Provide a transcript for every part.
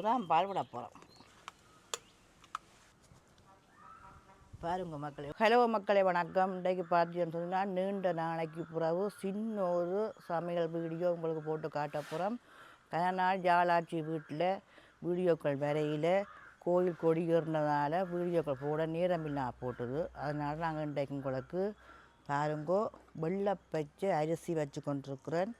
முதலாம் பால் விட போகிறோம். பாருங்க மக்களே. ஹலோ மக்களே, வணக்கம். இன்றைக்கு பார்த்தீங்கன்னு சொன்னால் நீண்ட நாளைக்கு பிறகு சின்ன ஒரு சமையல் வீடியோ உங்களுக்கு போட்டு காட்ட போகிறோம். கனநாள் ஜாலாட்சி வீட்டில் வீடியோக்கள் வரையில் கோயில் கொடி ஏறினதால் வீடியோக்கள் போட நேரமில்லா போட்டுது. அதனால் நாங்கள் இன்றைக்கு உங்களுக்கு பாருங்கோ வெள்ளைப்பச்சை அரிசி வச்சு கொண்டிருக்கிறேன்.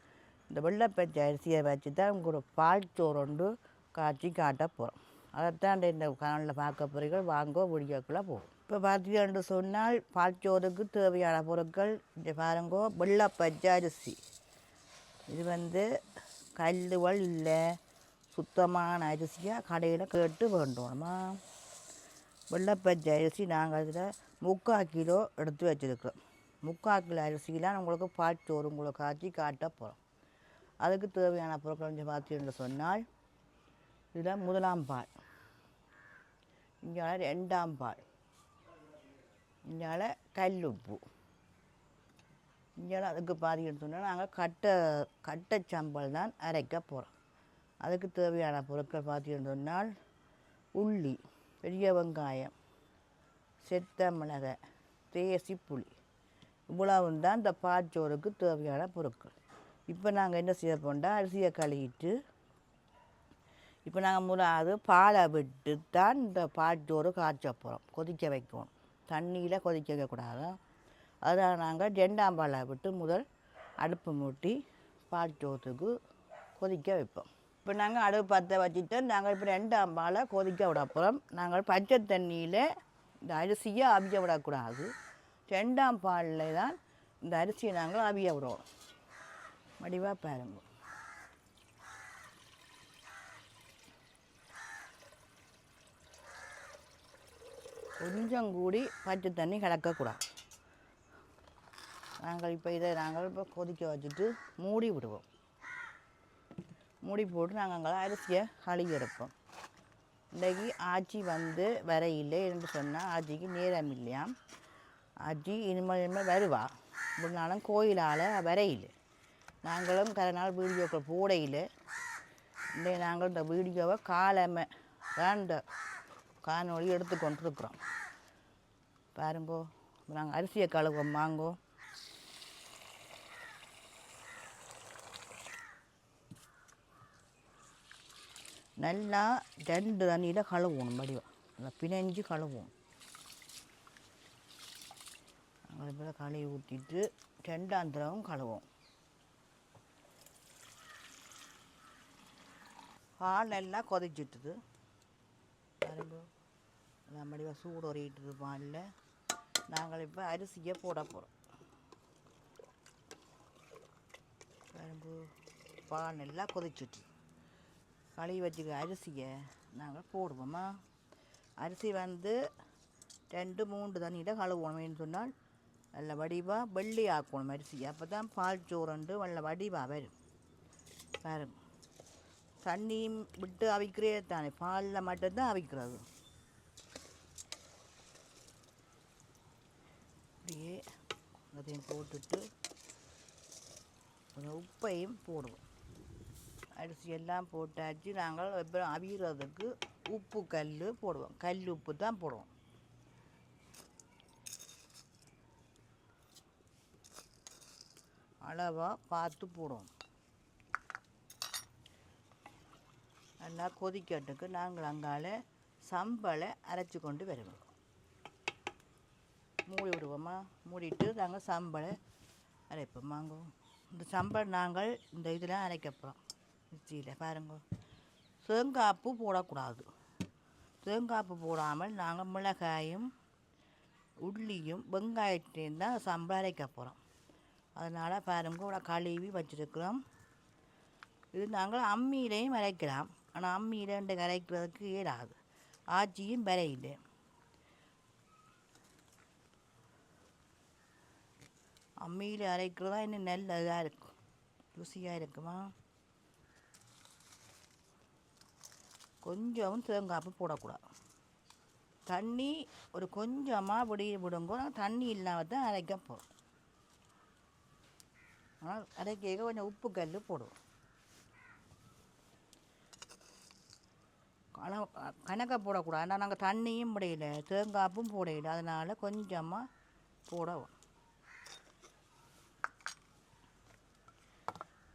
இந்த வெள்ளைப்பச்சை அரிசியை வச்சு தான் உங்களோட பால் சோறு காய்ச்சி காட்ட போகிறோம். அதைத்தான் இந்த கனலில் பார்க்க போகிறீர்கள். வாங்கோ வீடியோக்குள்ளே போகும். இப்போ பார்த்தீங்கன்னு சொன்னால் பால் சோறுக்கு தேவையான பொருட்கள் இந்த பாருங்கோ வெள்ளைப்பச்சை அரிசி. இது கல்லுவல் இல்லை, சுத்தமான அரிசியாக கடையில் கேட்டு வேண்டுமா. வெள்ளைப்பச்சை அரிசி நாங்கள் அதில் 3/4 கிலோ எடுத்து வச்சுருக்கிறோம். 3/4 கிலோ அரிசிலாம் உங்களுக்கு பால் சோறு உங்களுக்கு காய்ச்சி காட்ட போகிறோம். அதுக்கு தேவையான பொருட்கள் கொஞ்சம் பார்த்தீங்கன்னு சொன்னால் இதில் முதலாம் பால், இங்கே 2ஆம் பால், இங்கே கல்லுப்பு, இங்கே அதுக்கு பார்த்தீங்கன்னு சொன்னால் நாங்கள் கட்டை சம்பல் தான் அரைக்க போகிறோம். அதுக்கு தேவையான பொருட்கள் பார்த்தீங்கன்னு சொன்னால் உள்ளி, பெரிய வெங்காயம், செத்த மிளகாய், தேசி புளி, இவ்வளவு தான் இந்த பாச்சோறுக்கு தேவையான பொருட்கள். இப்போ நாங்கள் என்ன செய்ய போனால் அரிசியை கழுவிட்டு இப்போ நாங்கள் முதலாவது பாலை விட்டு தான் இந்த பாச்சோறு காய்ச்ச போகிறோம். கொதிக்க வைக்கணும், தண்ணியில் கொதிக்க வைக்கக்கூடாது. அதனால் நாங்கள் 2ஆம் பாலை விட்டு முதல் அடுப்பு மூட்டி பாச்சோத்துக்கு கொதிக்க வைப்போம். இப்போ நாங்கள் அடுப்பு பற்ற வச்சுட்டு நாங்கள் இப்போ 2ஆம் பாலை கொதிக்க விட போகிறோம். நாங்கள் பச்சை தண்ணியில் இந்த அரிசியை அவிய விடக்கூடாது. 2ஆம் பாலில் தான் இந்த அரிசியை நாங்கள் அவிய விடுவோம். வடிவாக பாருங்க. கொஞ்சம் கூடி பச்சை தண்ணி கலக்கக்கூடாது. நாங்கள் இப்போ கொதிக்க வச்சுட்டு மூடி விடுவோம். மூடி போட்டு நாங்கள் அங்கே அரிசியை கழுவி எடுப்போம். இன்றைக்கி ஆச்சி வரையில்லை என்று சொன்னால் ஆச்சிக்கு நேரம் இல்லையாம். ஆச்சி இனிமேல் வருவா. முன்னாலும் கோயிலால் வரையில் நாங்களும் கரநாள் வீடியோக்கள் போடையில் இன்றைய நாங்கள் இந்த வீடியோவை காலமை தான் இந்த காணொளி எடுத்து கொண்டிருக்கிறோம். பாருங்கோ, நாங்கள் அரிசியை கழுவோம். வாங்கோ. நல்லா 2 தண்ணியில் கழுவோணும். வடிவம் நல்லா பிணைஞ்சு கழுவோம். நாங்கள் இப்போ கழுவி ஊற்றிட்டு 2ஆம் தடவும் கழுவோம். பால் நல்லா கொதிச்சுட்டுது. பாருங்க, நல்லா வடிவாக சூடு ஒறிட்டுது பாலில். நாங்கள் இப்போ அரிசியை போட போகிறோம். பாருங்க, பால் நல்லா கொதிச்சுட்டு கழுவி வச்சுக்க அரிசியை நாங்கள் போடுவோம்மா. அரிசி 2-3 தண்ணியில் கழுவோணும்னு சொன்னால் நல்ல வடிவாக வெள்ளி ஆக்கணும் அரிசி. அப்போ தான் பால் சோறுண்டு நல்ல வடிவாக வரும். பாருங்க, தண்ணியும் விட்டு அவிக்கிறே தானே, பாலில் மட்டும்தான் அவிக்கிறது. அப்படியே அதையும் போட்டுட்டு கொஞ்சம் உப்பையும் போடுவோம். அரிசி எல்லாம் போட்டாச்சு. நாங்கள் அப்புறம் அவிக்கிறதுக்கு உப்பு கல் போடுவோம். கல் உப்பு தான் போடுவோம். அளவாக பார்த்து போடுவோம். நல்லா கொதிக்கட்டுக்கு நாங்கள் அங்கால சம்பளை அரைச்சி கொண்டு வருவோம். மூடி விடுவோமா. மூடிட்டு நாங்கள் சம்பளை அரைப்போம். வாங்குவோம். இந்த சம்பளை நாங்கள் இந்த இதில் அரைக்க போகிறோம். மிக்சியில் பாருங்க. தேங்காய்ப்பு போடக்கூடாது. தேங்காய்ப்பு போடாமல் நாங்கள் மிளகாயும் உள்ளியும் வெங்காயத்தையும் தான் சம்பளை அரைக்க போகிறோம். அதனால் பாருங்க, கழுவி வச்சுருக்கிறோம். இது நாங்கள் அம்மியிலையும் அரைக்கலாம். ஆனால் அம்மியில் அரைக்கிறதுக்கு இயலாது. ஆச்சியும் வரையில் அம்மியில் அரைக்கிறதா இன்னும் நல்ல இதாக இருக்கும், ருசியாக இருக்குமா. கொஞ்சம் தேங்காய்ப்பு போடக்கூடாது. தண்ணி ஒரு கொஞ்சமாக விடுங்கோ. தண்ணி இல்லாமல் தான் அரைக்க போகிறோம். ஆனால் அரைக்க கொஞ்சம் உப்பு கல் போடுவோம். ஆனால் கணக்காக போடக்கூடாது. ஆனால் நாங்கள் தண்ணியும் போடையில தேங்காப்பும் போடையில, அதனால் கொஞ்சமாக போடவும்.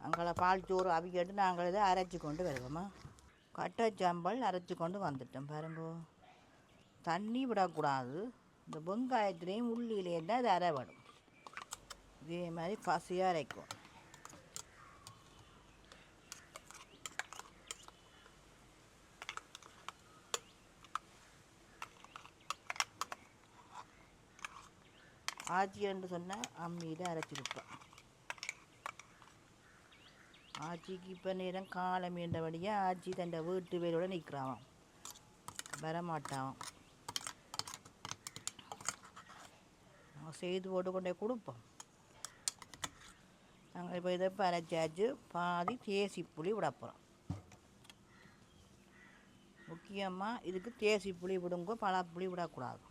அங்கே பால் சோறு அவிக்கிட்டு நாங்கள் இதை அரைச்சி கொண்டு வருவோம்மா. கட்டச்சாம்பல் அரைச்சி கொண்டு வந்துட்டோம் பாருங்க. தண்ணி விடக்கூடாது. இந்த வெங்காயத்துலேயும் உள்ளிலேயும் தான் இது அரைவிடும். இதே மாதிரி பசியாக அரைக்கும். ஆச்சி என்று சொன்னால் அம்மியில் அரைச்சிருப்பேன். ஆச்சிக்கு இப்போ நேரம் காலம் என்றபடியாக ஆச்சி தன் வீட்டு வேலோடு நிற்கிறான், வரமாட்டான். நாங்கள் செய்து போட்டு கொண்டே கொடுப்போம். நாங்கள் இப்போ இதை அரைச்சாச்சு. பாதி தேசி புளி விட போகிறோம். முக்கியமாக இதுக்கு தேசி புளி விடுங்கோ, பலாப்புளி விடக்கூடாது.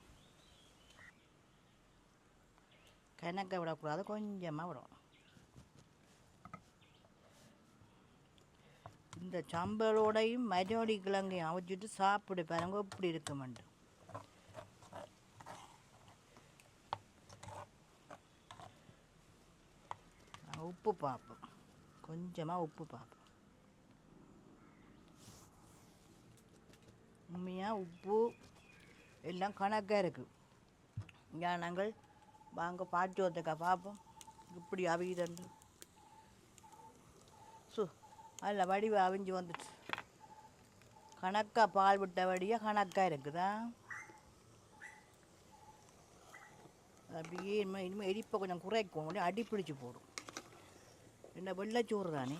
கணக்கை விடக்கூடாது, கொஞ்சமாக விடணும். இந்த சம்பளோடையும் மரியாதை கிழங்கையும் அவிச்சிட்டு சாப்பிடு பாருங்க இப்படி இருக்குமெண்டு. உப்பு பார்ப்போம், கொஞ்சமாக உப்பு பார்ப்போம். உண்மையாக உப்பு எல்லாம் கணக்காக இருக்குது. இங்கே நாங்கள் வாங்க பாட்டு ஒருத்தக்கா பார்ப்போம் இப்படி அவிதண்டு. அதில் வடிவு அவிஞ்சு வந்துட்டு கணக்காக பால் விட்ட வடியாக கணக்காக இருக்குதா. அப்படியே இனிமேல் எரிப்பை கொஞ்சம் குறைக்கும், அடி பிடிச்சி போடும். என்ன வெள்ளைச்சோறு தானே.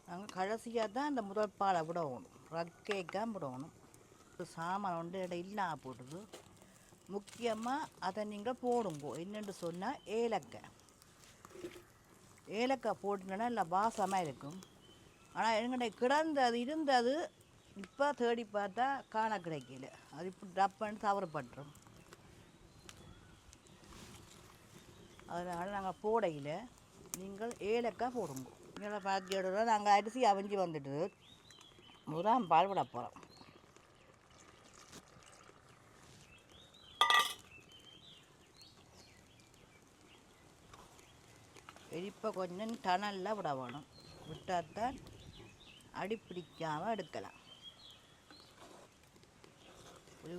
நாங்கள் கடைசியாக தான் அந்த முதல் பாலை விடணும், ரக்கேக்காக விடணும். சாமான் ஒன்று இல்லாமல் போட்டுது. முக்கியமாக அதை நீங்கள் போடுங்கோ. என்னென்று சொன்னால் ஏலக்காய். ஏலக்காய் போட்டுங்கன்னா இல்லை வாசமாக இருக்கும். ஆனால் எங்கள்கிட்ட கிடந்தது இருந்தது, இப்போ தேடி பார்த்தா காண கிடைக்கல. அது இப்படி டப்புன்னு தவறுபட்டுரும். அதனால் நாங்கள் போடையில் நீங்கள் ஏலக்காய் போடுங்க. இங்கே பார்த்தியோட நாங்கள் அரிசி அவிஞ்சு வந்துட்டு முதலாம் பால் விட போகிறோம். எரிப்பை கொஞ்சம் டனலில் விட வேணும். விட்டால்தான் அடி பிடிக்காமல் எடுக்கலாம்.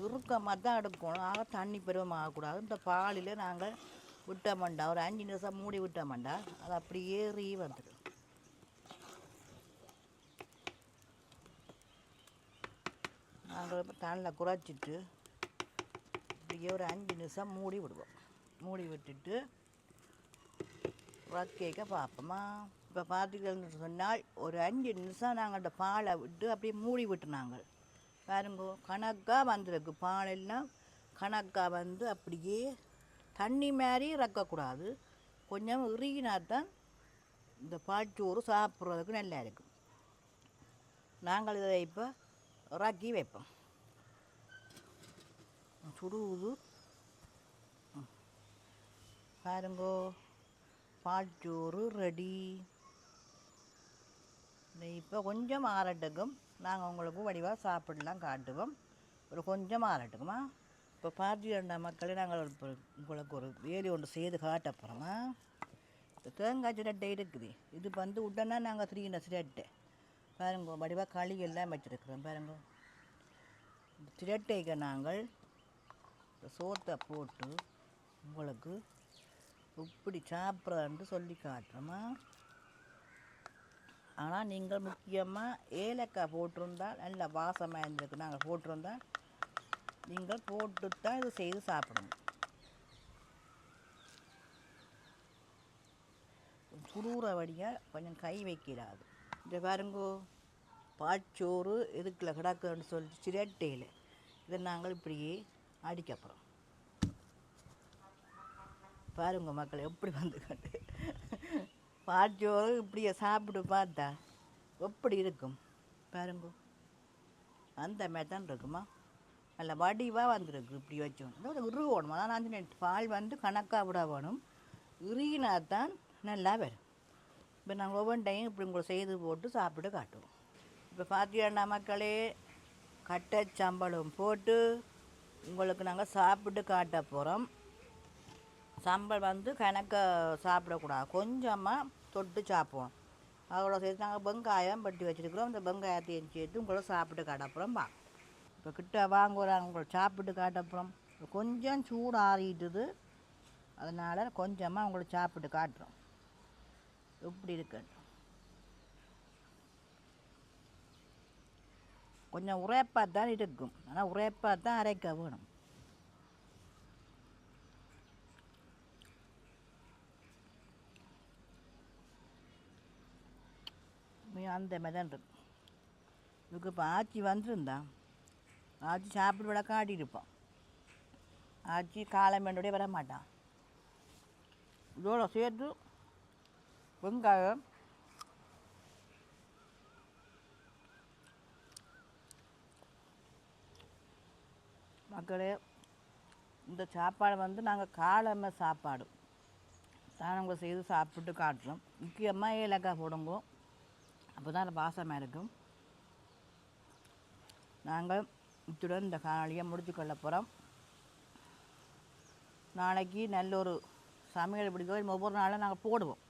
இறுக்கமாக தான் எடுக்கணும். ஆக தண்ணி பெருவமாக ஆகக்கூடாது. இந்த பாலில் நாங்கள் விட்ட மாண்டா ஒரு 5 நிமிஷம் மூடி விட்ட மாண்டா அது அப்படியே ஏறி வந்துடும். நாங்கள் இப்போ தண்ணியில் குறைச்சிட்டு இப்படியே ஒரு 5 நிமிஷம் மூடி விடுவோம். மூடி விட்டுட்டு கேட்க பார்ப்போமா. இப்போ பார்த்துக்கன்னு சொன்னால் ஒரு 5 நிமிஷம் நாங்கள் அந்த பாலை விட்டு அப்படியே மூடி விட்டு நாங்கள் பாருங்கோ கணக்காக வந்துருக்கு. பாலெல்லாம் கணக்காக வந்து அப்படியே தண்ணி மாதிரி இறக்கக்கூடாது. கொஞ்சம் இறுகினாத்தான் இந்த பால்சோறு சாப்பிட்றதுக்கு நல்லா இருக்கும். நாங்கள் இதை இப்போ இறக்கி வைப்போம். சுடுவது பாருங்கோ, பால்சோறு ரெடி. இப்போ கொஞ்சம் ஆறட்டுக்கும் நாங்கள் உங்களுக்கு வடிவாக சாப்பிடலாம் காட்டுவோம். ஒரு கொஞ்சம் ஆறட்டுக்குமா. இப்போ பார்த்துக்கிட்ட மக்களை நாங்கள் உங்களுக்கு ஒரு வேலி ஒன்று செய்து காட்ட போகிறோமா. இப்போ தேங்காய் சிரட்டை இருக்குது. இது வந்து உடனே நாங்கள் 3 சிரட்டை பாருங்க வடிவாக களி எல்லாம் வச்சுருக்குறோம் பாருங்க. இந்த சிரட்டைக்கு நாங்கள் சோத்தை போட்டு உங்களுக்கு இப்படி சாப்பிட்றதுன்ட்டு சொல்லி காட்டுறோமா. ஆனால் நீங்கள் முக்கியமாக ஏலக்காய் போட்டிருந்தால் நல்ல வாசமாக இருந்திருக்கு. நாங்கள் போட்டிருந்தால் நீங்கள் போட்டு தான் இது செய்து சாப்பிடணும். சுடுற வழியாக கொஞ்சம் கை வைக்கிறாது. இந்த பாருங்கோ பால்சோறு எதுக்குள்ள கிடக்குன்னு சொல்லிட்டு சிரட்டையில் இதை நாங்கள் இப்படியே அடிக்கப்புறம் பாருங்க மக்கள் எப்படி வந்துக்கிட்டு பால்சோறு இப்படியே சாப்பிட்டு பார்த்தா எப்படி இருக்கும் பாருங்க. அந்த மாதிரி தான் இருக்குமா. நல்ல வடிவாக வந்துருக்கு இப்படி வச்சோம் இறுகணும். அதான் நான் சொன்னேன் பால் வந்து கணக்காக விட வேணும், இறுகினா தான் நல்லா வரும். இப்போ நாங்கள் ஒவ்வொரு டைம் இப்படி உங்களை செய்து போட்டு சாப்பிட்டு காட்டுவோம். இப்போ பார்த்தீங்கன்னா மக்களே கட்டை சம்பளம் போட்டு உங்களுக்கு நாங்கள் சாப்பிட்டு காட்ட போகிறோம். சம்பல் வந்து கணக்க சாப்பிடக்கூடாது, கொஞ்சமாக தொட்டு சாப்பிடுவோம். அதோட சேர்த்து நாங்கள் வெங்காயம் பட்டி வச்சுருக்கிறோம். அந்த வெங்காயத்தையும் சேர்த்து உங்களை சாப்பிட்டு காட்டப்புறம் வா. இப்போ கிட்ட வாங்குறாங்க உங்களை சாப்பிட்டு காட்டப்புறம் கொஞ்சம் சூடு ஆறிட்டுது, அதனால் கொஞ்சமாக உங்களை சாப்பிட்டு காட்டுறோம் எப்படி இருக்கு. கொஞ்சம் உரைப்பாக தான் இருக்கும், ஆனால் உரைப்பாக தான் அரைக்க வேணும். அந்த மாதிரி தான் இருக்கு. இதுக்கு இப்போ ஆச்சி வந்துருந்தா ஆச்சி சாப்பிட்டு விட காட்டியிருப்பான். ஆச்சி காலமேண்டோடய வர மாட்டான். இதோட சேர்த்து வெங்காயம் மக்களே, இந்த சாப்பாடு வந்து நாங்கள் காலமை சாப்பாடு தான் நாங்கள் செய்து சாப்பிட்டு காட்டுறோம். முக்கியமாக ஏலக்காய் போடுங்க, அப்போ தான் அந்த வாசமாக இருக்கும். நாங்கள் இத்துடன் இந்த காணொலியை முடிச்சுக்கொள்ள போகிறோம். நாளைக்கு நல்ல ஒரு சமையல் பிடிக்கும் ஒவ்வொரு நாளும் நாங்கள் போடுவோம்.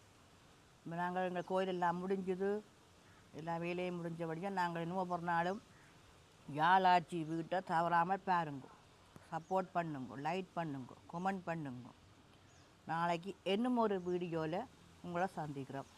இப்போ நாங்கள் எங்கள் கோயில் எல்லாம் முடிஞ்சது, எல்லா வேலையும் முடிஞ்சபடியாக நாங்கள் இன்னும் ஒவ்வொரு நாளும் யாழாச்சி வீட்டை தவறாமல் பாருங்க, சப்போர்ட் பண்ணுங்க, லைக் பண்ணுங்க, கமெண்ட் பண்ணுங்க. நாளைக்கு இன்னும் ஒரு வீடியோவில் உங்களை சந்திக்கிறோம்.